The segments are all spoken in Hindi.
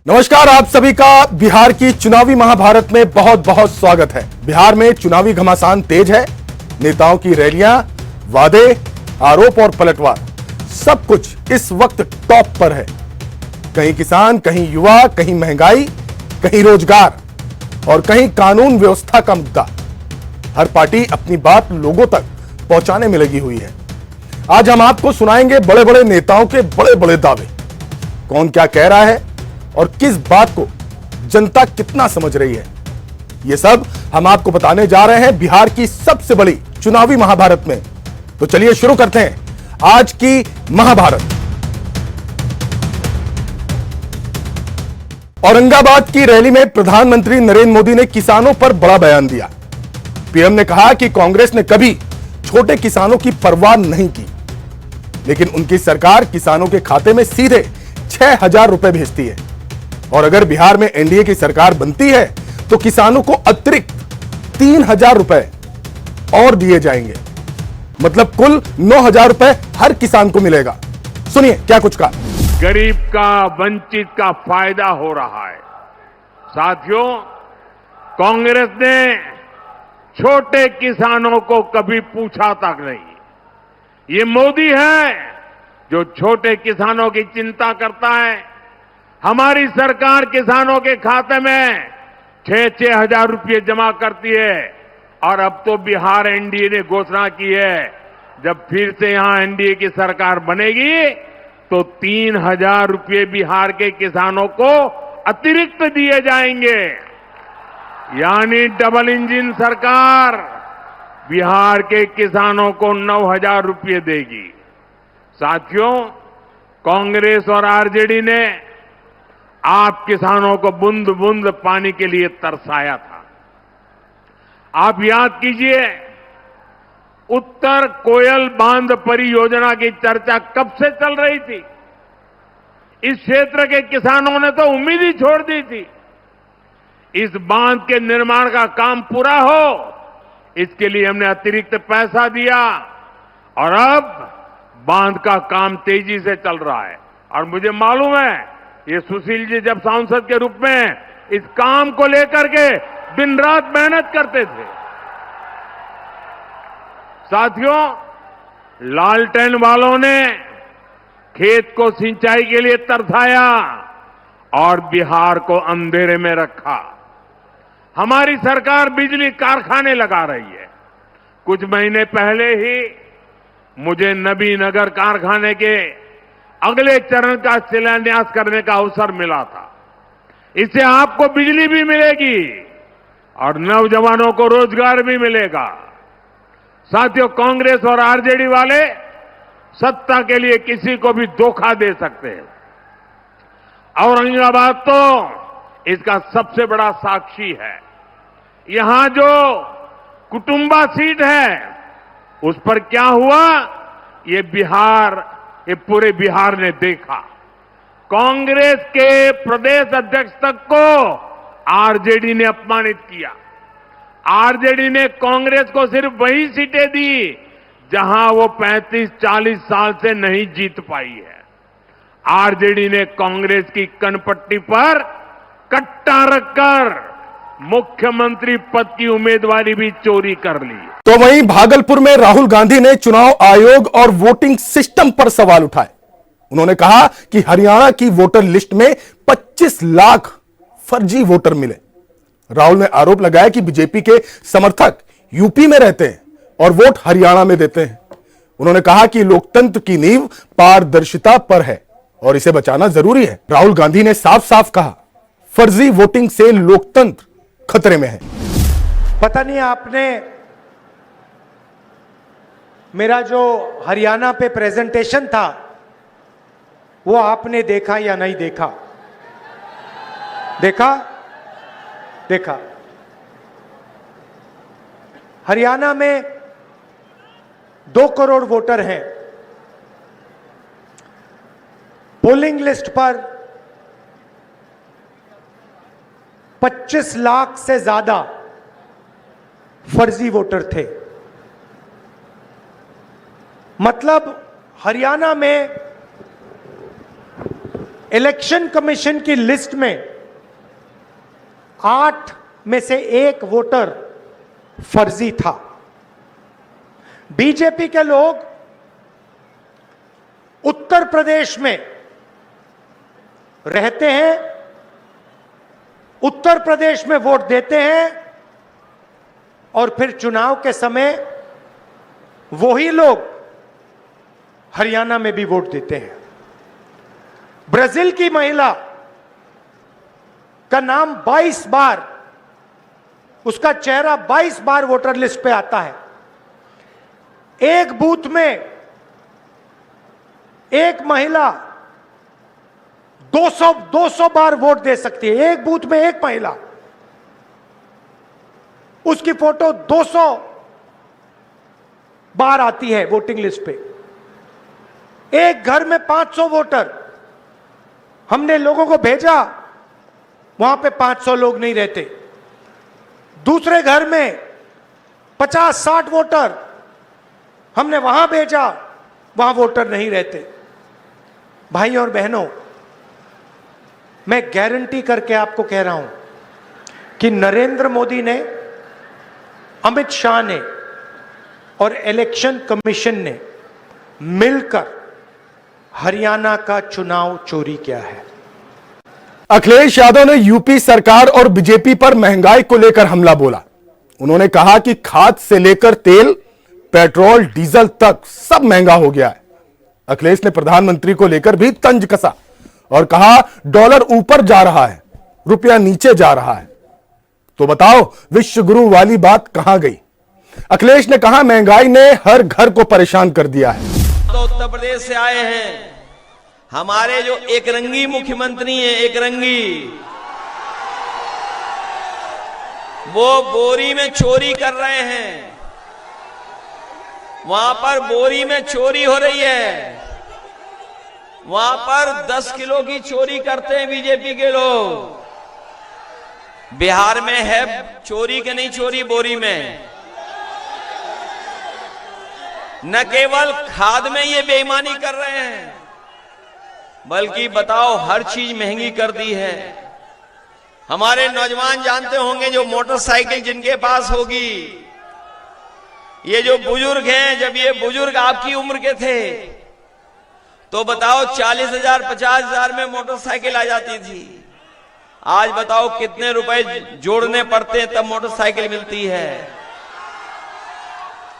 नमस्कार, आप सभी का बिहार की चुनावी महाभारत में बहुत बहुत स्वागत है। बिहार में चुनावी घमासान तेज है। नेताओं की रैलियां, वादे, आरोप और पलटवार, सब कुछ इस वक्त टॉप पर है। कहीं किसान, कहीं युवा, कहीं महंगाई, कहीं रोजगार और कहीं कानून व्यवस्था का मुद्दा। हर पार्टी अपनी बात लोगों तक पहुंचाने में लगी हुई है। आज हम आपको सुनाएंगे बड़े बड़े नेताओं के बड़े बड़े दावे। कौन क्या कह रहा है और किस बात को जनता कितना समझ रही है, यह सब हम आपको बताने जा रहे हैं बिहार की सबसे बड़ी चुनावी महाभारत में। तो चलिए शुरू करते हैं आज की महाभारत। औरंगाबाद की रैली में प्रधानमंत्री नरेंद्र मोदी ने किसानों पर बड़ा बयान दिया। पीएम ने कहा कि कांग्रेस ने कभी छोटे किसानों की परवाह नहीं की, लेकिन उनकी सरकार किसानों के खाते में सीधे 6,000 रुपए भेजती है। और अगर बिहार में एनडीए की सरकार बनती है तो किसानों को अतिरिक्त 3,000 रुपए और दिए जाएंगे। मतलब कुल 9,000 रुपए हर किसान को मिलेगा। सुनिए क्या कुछ कहा। गरीब का, वंचित का फायदा हो रहा है। साथियों, कांग्रेस ने छोटे किसानों को कभी पूछा तक नहीं। ये मोदी है जो छोटे किसानों की चिंता करता है। हमारी सरकार किसानों के खाते में 6-6 हजार रुपये जमा करती है। और अब तो बिहार एनडीए ने घोषणा की है, जब फिर से यहां एनडीए की सरकार बनेगी तो 3,000 रुपये बिहार के किसानों को अतिरिक्त दिए जाएंगे। यानी डबल इंजन सरकार बिहार के किसानों को 9,000 रुपये देगी। साथियों, कांग्रेस और आरजेडी ने आप किसानों को बूंद बूंद पानी के लिए तरसाया था। आप याद कीजिए, उत्तर कोयल बांध परियोजना की चर्चा कब से चल रही थी। इस क्षेत्र के किसानों ने तो उम्मीद ही छोड़ दी थी। इस बांध के निर्माण का काम पूरा हो, इसके लिए हमने अतिरिक्त पैसा दिया और अब बांध का काम तेजी से चल रहा है। और मुझे मालूम है, ये सुशील जी जब सांसद के रूप में इस काम को लेकर के दिन रात मेहनत करते थे। साथियों, लालटेन वालों ने खेत को सिंचाई के लिए तरसाया और बिहार को अंधेरे में रखा। हमारी सरकार बिजली कारखाने लगा रही है। कुछ महीने पहले ही मुझे नबीनगर कारखाने के अगले चरण का शिलान्यास करने का अवसर मिला था। इससे आपको बिजली भी मिलेगी और नौजवानों को रोजगार भी मिलेगा। साथियों, कांग्रेस और आरजेडी वाले सत्ता के लिए किसी को भी धोखा दे सकते हैं। औरंगाबाद तो इसका सबसे बड़ा साक्षी है। यहां जो कुटुंबा सीट है, उस पर क्या हुआ, ये पूरे बिहार ने देखा। कांग्रेस के प्रदेश अध्यक्ष तक को आरजेडी ने अपमानित किया। आरजेडी ने कांग्रेस को सिर्फ वही सीटें दी जहां वो 35-40 साल से नहीं जीत पाई है। आरजेडी ने कांग्रेस की कनपट्टी पर कट्टा रखकर मुख्यमंत्री पद की उम्मीदवारी भी चोरी कर ली। तो वहीं भागलपुर में राहुल गांधी ने चुनाव आयोग और वोटिंग सिस्टम पर सवाल उठाए। उन्होंने कहा कि हरियाणा की वोटर लिस्ट में 25 लाख फर्जी वोटर मिले। राहुल ने आरोप लगाया कि बीजेपी के समर्थक यूपी में रहते हैं और वोट हरियाणा में देते हैं। उन्होंने कहा कि लोकतंत्र की नींव पारदर्शिता पर है और इसे बचाना जरूरी है। राहुल गांधी ने साफ साफ कहा, फर्जी वोटिंग से लोकतंत्र खतरे में है। पता नहीं आपने मेरा जो हरियाणा पे प्रेजेंटेशन था वो आपने देखा या नहीं देखा? देखा। हरियाणा में 2 करोड़ वोटर हैं। पोलिंग लिस्ट पर 25 लाख से ज्यादा फर्जी वोटर थे। मतलब हरियाणा में इलेक्शन कमीशन की लिस्ट में 8 में से 1 वोटर फर्जी था। बीजेपी के लोग उत्तर प्रदेश में रहते हैं, उत्तर प्रदेश में वोट देते हैं और फिर चुनाव के समय वही लोग हरियाणा में भी वोट देते हैं। ब्राजील की महिला का नाम 22 बार, उसका चेहरा 22 बार वोटर लिस्ट पे आता है। एक बूथ में एक महिला 200 बार वोट दे सकती है। एक बूथ में एक महिला, उसकी फोटो 200 बार आती है वोटिंग लिस्ट पे। एक घर में 500 वोटर, हमने लोगों को भेजा, वहां पे 500 लोग नहीं रहते। दूसरे घर में 50-60 वोटर, हमने वहां भेजा, वहां वोटर नहीं रहते। भाई और बहनों, मैं गारंटी करके आपको कह रहा हूं कि नरेंद्र मोदी ने, अमित शाह ने और इलेक्शन कमीशन ने मिलकर हरियाणा का चुनाव चोरी किया है। अखिलेश यादव ने यूपी सरकार और बीजेपी पर महंगाई को लेकर हमला बोला। उन्होंने कहा कि खाद से लेकर तेल, पेट्रोल, डीजल तक सब महंगा हो गया है। अखिलेश ने प्रधानमंत्री को लेकर भी तंज कसा और कहा डॉलर ऊपर जा रहा है, रुपया नीचे जा रहा है। तो बताओ विश्व गुरु वाली बात कहां गई? अखिलेश ने कहा महंगाई ने हर घर को परेशान कर दिया है। तो उत्तर प्रदेश से आए हैं हमारे जो एक रंगी मुख्यमंत्री हैं, एक रंगी, वो बोरी में चोरी कर रहे हैं। वहां पर बोरी में चोरी हो रही है। वहां पर 10 किलो की चोरी करते हैं बीजेपी के लोग। बिहार में है चोरी के नहीं चोरी बोरी में। न केवल खाद में ये बेईमानी कर रहे हैं, बल्कि बताओ हर चीज महंगी कर दी है। हमारे नौजवान जानते होंगे, जो मोटरसाइकिल जिनके पास होगी, ये जो बुजुर्ग हैं, जब ये बुजुर्ग आपकी उम्र के थे तो बताओ 40,000 50,000 में मोटरसाइकिल आ जाती थी। आज बताओ कितने रुपए जोड़ने पड़ते हैं तब मोटरसाइकिल मिलती है।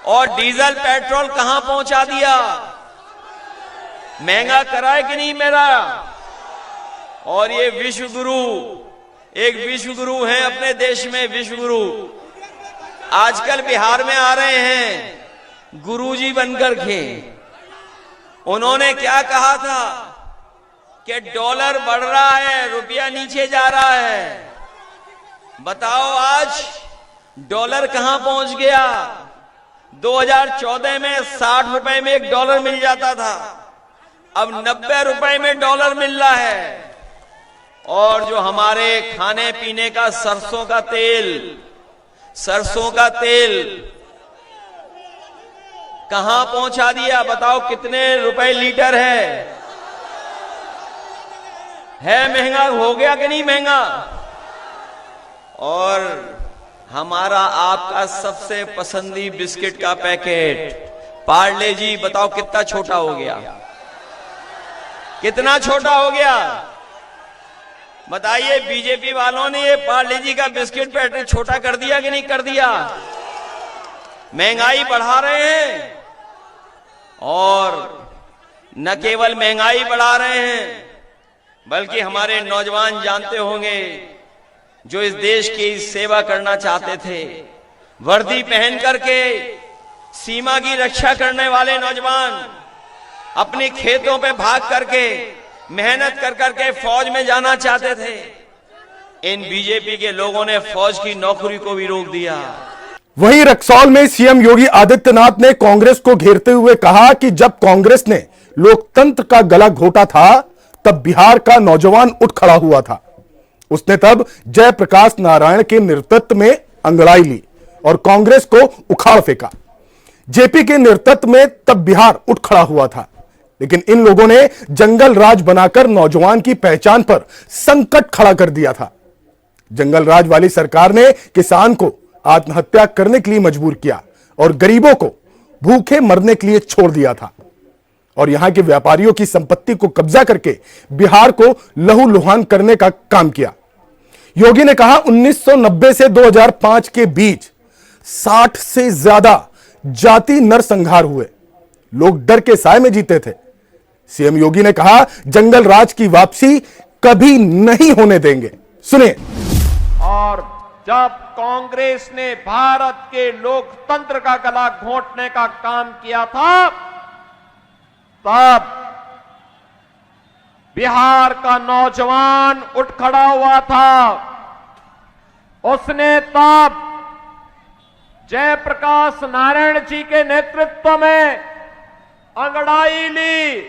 और डीजल पेट्रोल कहां पहुंचा दिया, महंगा कराए कि नहीं मेरा। और ये विश्व गुरु, एक विश्व गुरु हैं अपने देश में, विश्व गुरु आजकल बिहार में आ रहे हैं गुरुजी बनकर के। उन्होंने क्या कहा था कि डॉलर बढ़ रहा है, रुपया नीचे जा रहा है। बताओ आज डॉलर कहां पहुंच गया। 2014 में 60 रुपए में एक डॉलर मिल जाता था, अब 90 रुपए में डॉलर मिल रहा है। और जो हमारे खाने पीने का सरसों का तेल कहां पहुंचा दिया, बताओ कितने रुपए लीटर है महंगा हो गया कि नहीं महंगा। और हमारा आपका सबसे पसंदी बिस्किट का पैकेट पार्ले जी, बताओ कितना छोटा हो गया, कितना छोटा हो गया। बताइए बीजेपी वालों ने ये पार्ले जी का बिस्किट पैकेट छोटा कर दिया कि नहीं कर दिया। महंगाई बढ़ा रहे हैं, और न केवल महंगाई बढ़ा रहे हैं, बल्कि हमारे नौजवान जानते होंगे जो इस देश की सेवा करना चाहते थे, वर्दी पहन करके सीमा की रक्षा करने वाले नौजवान अपने खेतों पे भाग करके मेहनत कर करके फौज में जाना चाहते थे। इन बीजेपी के लोगों ने फौज की नौकरी को भी रोक दिया। वहीं रक्सौल में सीएम योगी आदित्यनाथ ने कांग्रेस को घेरते हुए कहा कि जब कांग्रेस ने लोकतंत्र का गला घोटा था तब बिहार का नौजवान उठ खड़ा हुआ था। उसने तब जयप्रकाश नारायण के नेतृत्व में अंगड़ाई ली और कांग्रेस को उखाड़ फेंका। जेपी के नेतृत्व में तब बिहार उठ खड़ा हुआ था। लेकिन इन लोगों ने जंगल राज बनाकर नौजवान की पहचान पर संकट खड़ा कर दिया था। जंगल राज वाली सरकार ने किसान को आत्महत्या करने के लिए मजबूर किया और गरीबों को भूखे मरने के लिए छोड़ दिया था, और यहां के व्यापारियों की संपत्ति को कब्जा करके बिहार को लहूलुहान करने का काम किया। योगी ने कहा 1990 से 2005 के बीच 60 से ज्यादा जाति नरसंहार हुए, लोग डर के साए में जीते थे। सीएम योगी ने कहा जंगल राज की वापसी कभी नहीं होने देंगे। सुनिए। और जब कांग्रेस ने भारत के लोकतंत्र का गला घोंटने का काम किया था, तब बिहार का नौजवान उठ खड़ा हुआ था। उसने तब जयप्रकाश नारायण जी के नेतृत्व में अंगड़ाई ली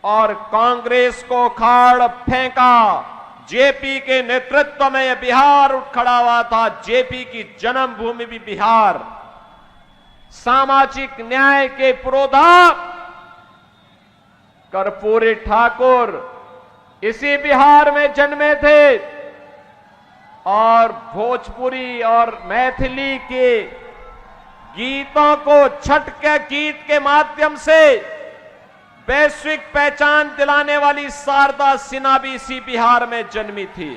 और कांग्रेस को खाड़ फेंका। जेपी के नेतृत्व में यह बिहार उठ खड़ा हुआ था। जेपी की जन्मभूमि भी बिहार। सामाजिक न्याय के पुरोधा कर्पूरी ठाकुर इसी बिहार में जन्मे थे और भोजपुरी और मैथिली के गीतों को छठ के गीत के माध्यम से वैश्विक पहचान दिलाने वाली शारदा सिन्हा भी इसी बिहार में जन्मी थी।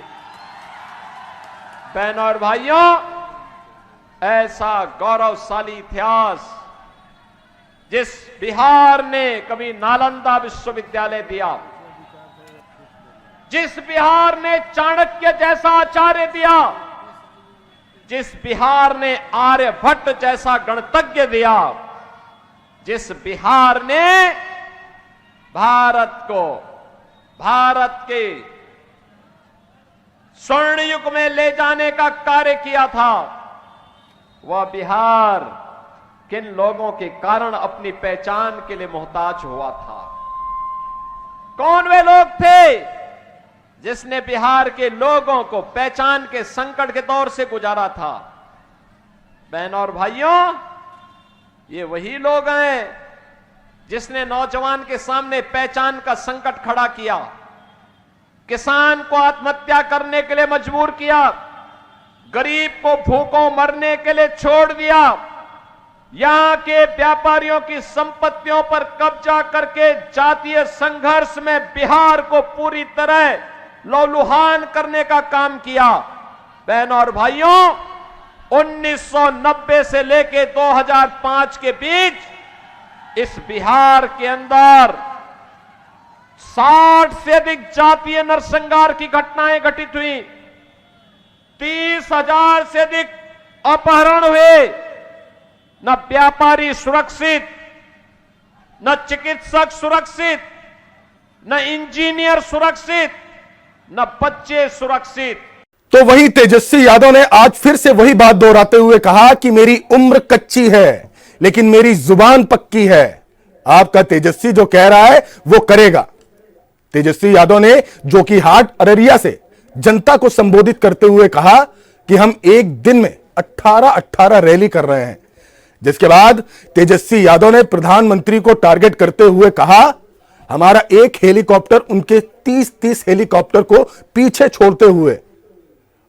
बहनों और भाइयों, ऐसा गौरवशाली इतिहास जिस बिहार ने कभी नालंदा विश्वविद्यालय दिया, जिस बिहार ने चाणक्य जैसा आचार्य दिया, जिस बिहार ने आर्यभट्ट जैसा गणतज्ञ दिया, जिस बिहार ने भारत को भारत के स्वर्ण युग में ले जाने का कार्य किया था, वह बिहार किन लोगों के कारण अपनी पहचान के लिए मोहताज हुआ था? कौन वे लोग थे जिसने बिहार के लोगों को पहचान के संकट के दौर से गुजारा था? बहनों और भाइयों, ये वही लोग हैं जिसने नौजवान के सामने पहचान का संकट खड़ा किया, किसान को आत्महत्या करने के लिए मजबूर किया, गरीब को भूखों मरने के लिए छोड़ दिया, यहां के व्यापारियों की संपत्तियों पर कब्जा करके जातीय संघर्ष में बिहार को पूरी तरह लहूलुहान करने का काम किया। बहनों और भाइयों, 1990 से लेकर 2005 के बीच इस बिहार के अंदर 60 से अधिक जातीय नरसंहार की घटनाएं घटित हुई, 30,000 से अधिक अपहरण हुए। न व्यापारी सुरक्षित, न चिकित्सक सुरक्षित, न इंजीनियर सुरक्षित, न बच्चे सुरक्षित। तो वही तेजस्वी यादव ने आज फिर से वही बात दोहराते हुए कहा कि मेरी उम्र कच्ची है लेकिन मेरी जुबान पक्की है। आपका तेजस्वी जो कह रहा है वो करेगा। तेजस्वी यादव ने जोकीहाट अररिया से जनता को संबोधित करते हुए कहा कि हम एक दिन में 18 रैली कर रहे हैं, जिसके बाद तेजस्वी यादव ने प्रधानमंत्री को टारगेट करते हुए कहा हमारा एक हेलीकॉप्टर उनके 30 हेलीकॉप्टर को पीछे छोड़ते हुए,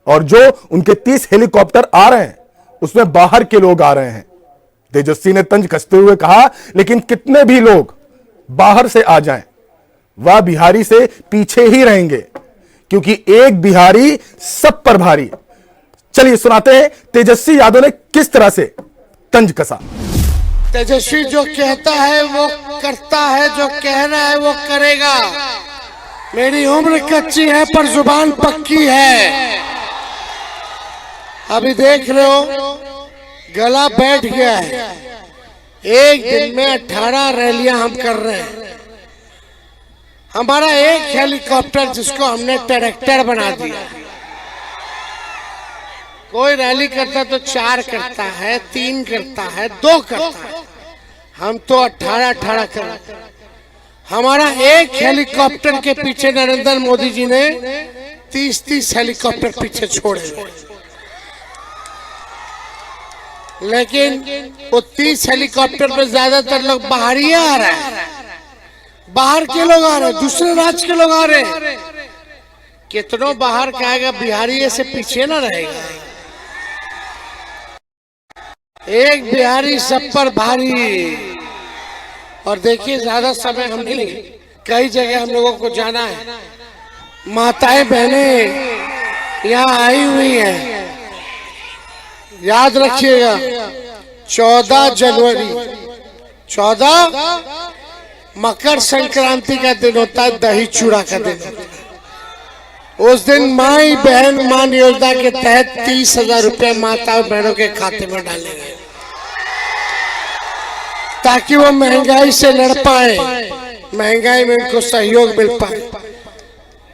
और जो उनके 30 हेलीकॉप्टर आ रहे हैं उसमें बाहर के लोग आ रहे हैं। तेजस्वी ने तंज कसते हुए कहा लेकिन कितने भी लोग बाहर से आ जाएं, वह बिहारी से पीछे ही रहेंगे क्योंकि एक बिहारी सब पर भारी। चलिए सुनाते हैं तेजस्वी यादव ने किस तरह से तंज कसा। तेजस्वी जो कहता है वो करता है, जो कह रहा है वो करेगा। मेरी उम्र कच्ची है पर जुबान पक्की है। अभी देख रहे हो गला बैठ गया है। एक दिन में 18 रैलियां हम कर रहे हैं। हमारा एक हेलीकॉप्टर जिसको हमने ट्रैक्टर बना दिया, कोई रैली करता तो 4 करता है, 3 करता है, 2 करता है, हम तो 18 कर। हमारा एक हेलीकॉप्टर के पीछे नरेंद्र मोदी जी ने 30 हेलीकॉप्टर पीछे छोड़े, लेकिन वो 30 हेलीकॉप्टर में ज्यादातर लोग बाहरी आ रहे हैं। बाहर के लोग आ रहे, दूसरे राज्य के लोग आ रहे। कितनों बाहर का आएगा, बिहारी ऐसे पीछे ना रहेगा। एक बिहारी सब पर भारी। और देखिए, ज्यादा समय हम नहीं लेंगे, कई जगह हम लोगों को जाना है। माताएं बहनें यहाँ आई हुई हैं। याद रखिएगा, 14 जनवरी 14 मकर संक्रांति का दिन होता है, दही चूड़ा का दिन होता है। उस दिन माई बहन मान योजना के तहत 30,000 रुपए माताओं बहनों के खाते में डालेंगे, ताकि वो महंगाई से लड़ पाए, महंगाई में उनको सहयोग मिल पाए।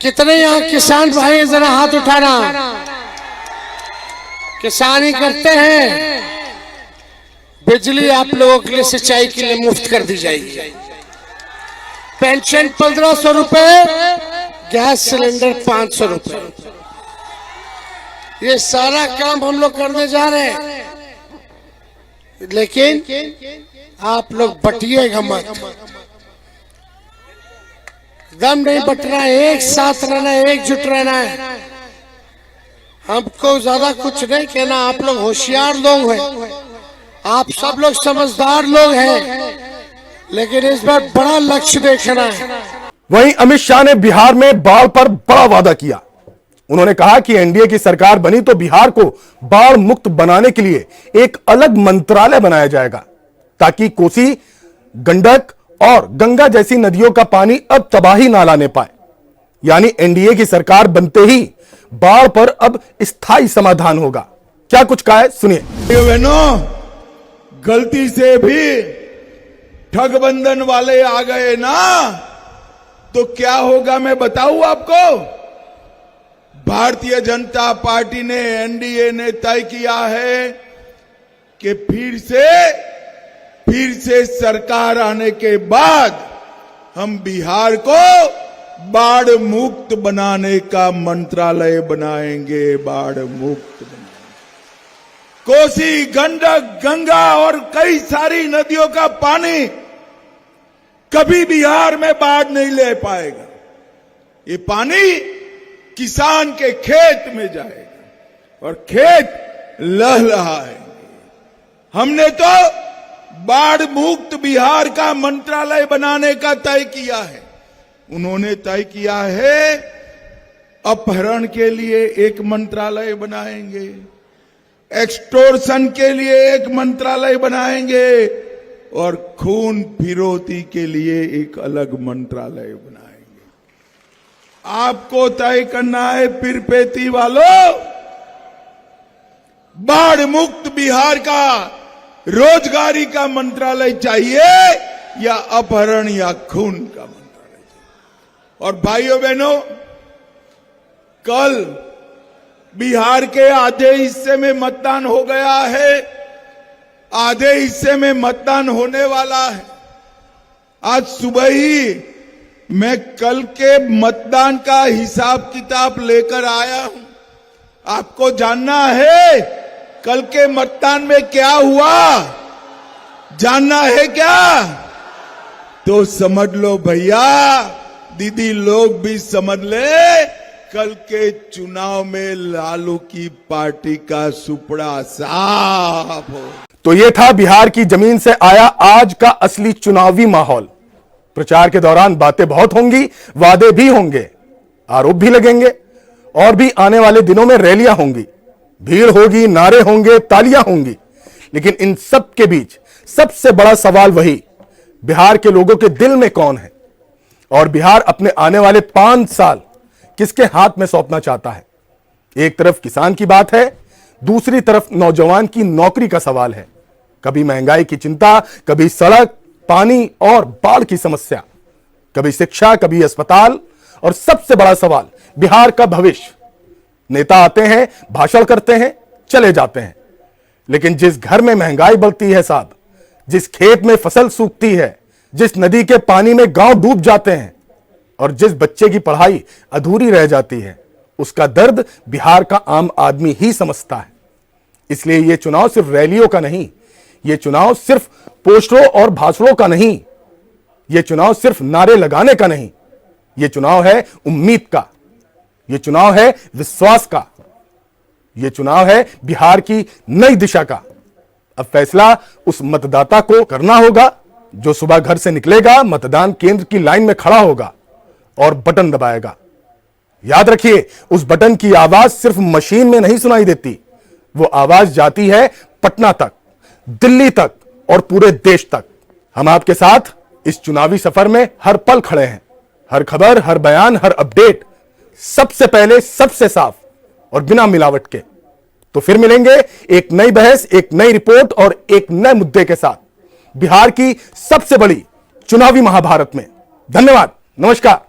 कितने यहाँ किसान भाई, जरा हाथ उठाना। किसानी करते हैं, बिजली आप लोगों के लिए, सिंचाई के लिए मुफ्त कर दी जाएगी। पेंशन 1500 रुपए, गैस सिलेंडर 500 रुपए। ये सारा काम हम लोग करने जा रहे हैं, लेकिन आप लोग बटिएगा मत। दम नहीं बटना है, एक साथ रहना है, एकजुट रहना है। हमको ज्यादा कुछ नहीं कहना, आप लोग होशियार लोग हैं, आप सब लोग समझदार लोग हैं, लेकिन इस बार बड़ा लक्ष्य देखना है। वहीं अमित शाह ने बिहार में बाढ़ पर बड़ा वादा किया। उन्होंने कहा कि एनडीए की सरकार बनी तो बिहार को बाढ़ मुक्त बनाने के लिए एक अलग मंत्रालय बनाया जाएगा, ताकि कोसी, गंडक और गंगा जैसी नदियों का पानी अब तबाही ना लाने पाए। यानी एनडीए की सरकार बनते ही बाढ़ पर अब स्थायी समाधान होगा। क्या कुछ कहा है, सुनिए। बहनों, गलती से भी ठगबंधन वाले आ गए ना, तो क्या होगा मैं बताऊं आपको। भारतीय जनता पार्टी ने, एनडीए ने तय किया है कि फिर से सरकार आने के बाद हम बिहार को बाढ़ मुक्त बनाने का मंत्रालय बनाएंगे। बाढ़ मुक्त बनाएंगे। कोसी, गंडक, गंगा और कई सारी नदियों का पानी कभी बिहार में बाढ़ नहीं ले पाएगा। ये पानी किसान के खेत में जाएगा और खेत लहलहाएंगे। हमने तो बाढ़ मुक्त बिहार का मंत्रालय बनाने का तय किया है। उन्होंने तय किया है अपहरण के लिए एक मंत्रालय बनाएंगे, एक्सटोर्शन के लिए एक मंत्रालय बनाएंगे और खून फिरौती के लिए एक अलग मंत्रालय बनाएंगे। आपको तय करना है पीरपेती वालों, बाढ़ मुक्त बिहार का रोजगारी का मंत्रालय चाहिए या अपहरण या खून का मंत्रालय चाहिए। और भाइयों बहनों, कल बिहार के आधे हिस्से में मतदान हो गया है, आधे हिस्से में मतदान होने वाला है। आज सुबह ही मैं कल के मतदान का हिसाब किताब लेकर आया हूं। आपको जानना है कल के मतदान में क्या हुआ, जानना है क्या? तो समझ लो भैया, दीदी लोग भी समझ ले, कल के चुनाव में लालू की पार्टी का सुपड़ा साफ हो। तो ये था बिहार की जमीन से आया आज का असली चुनावी माहौल। प्रचार के दौरान बातें बहुत होंगी, वादे भी होंगे, आरोप भी लगेंगे और भी आने वाले दिनों में रैलियां होंगी, भीड़ होगी, नारे होंगे, तालियां होंगी। लेकिन इन सब के बीच सबसे बड़ा सवाल वही, बिहार के लोगों के दिल में कौन है और बिहार अपने आने वाले 5 साल किसके हाथ में सौंपना चाहता है। एक तरफ किसान की बात है, दूसरी तरफ नौजवान की नौकरी का सवाल है। कभी महंगाई की चिंता, कभी सड़क, पानी और बाढ़ की समस्या, कभी शिक्षा, कभी अस्पताल और सबसे बड़ा सवाल बिहार का भविष्य। नेता आते हैं, भाषण करते हैं, चले जाते हैं, लेकिन जिस घर में महंगाई बढ़ती है साहब, जिस खेत में फसल सूखती है, जिस नदी के पानी में गांव डूब जाते हैं और जिस बच्चे की पढ़ाई अधूरी रह जाती है, उसका दर्द बिहार का आम आदमी ही समझता है। इसलिए यह चुनाव सिर्फ रैलियों का नहीं, यह चुनाव सिर्फ पोस्टरों और भाषणों का नहीं, यह चुनाव सिर्फ नारे लगाने का नहीं, यह चुनाव है उम्मीद का, यह चुनाव है विश्वास का, यह चुनाव है बिहार की नई दिशा का। अब फैसला उस मतदाता को करना होगा जो सुबह घर से निकलेगा, मतदान केंद्र की लाइन में खड़ा होगा और बटन दबाएगा। याद रखिए, उस बटन की आवाज सिर्फ मशीन में नहीं सुनाई देती, वो आवाज जाती है पटना तक, दिल्ली तक और पूरे देश तक। हम आपके साथ इस चुनावी सफर में हर पल खड़े हैं। हर खबर, हर बयान, हर अपडेट सबसे पहले, सबसे साफ और बिना मिलावट के। तो फिर मिलेंगे एक नई बहस, एक नई रिपोर्ट और एक नए मुद्दे के साथ बिहार की सबसे बड़ी चुनावी महाभारत में। धन्यवाद, नमस्कार।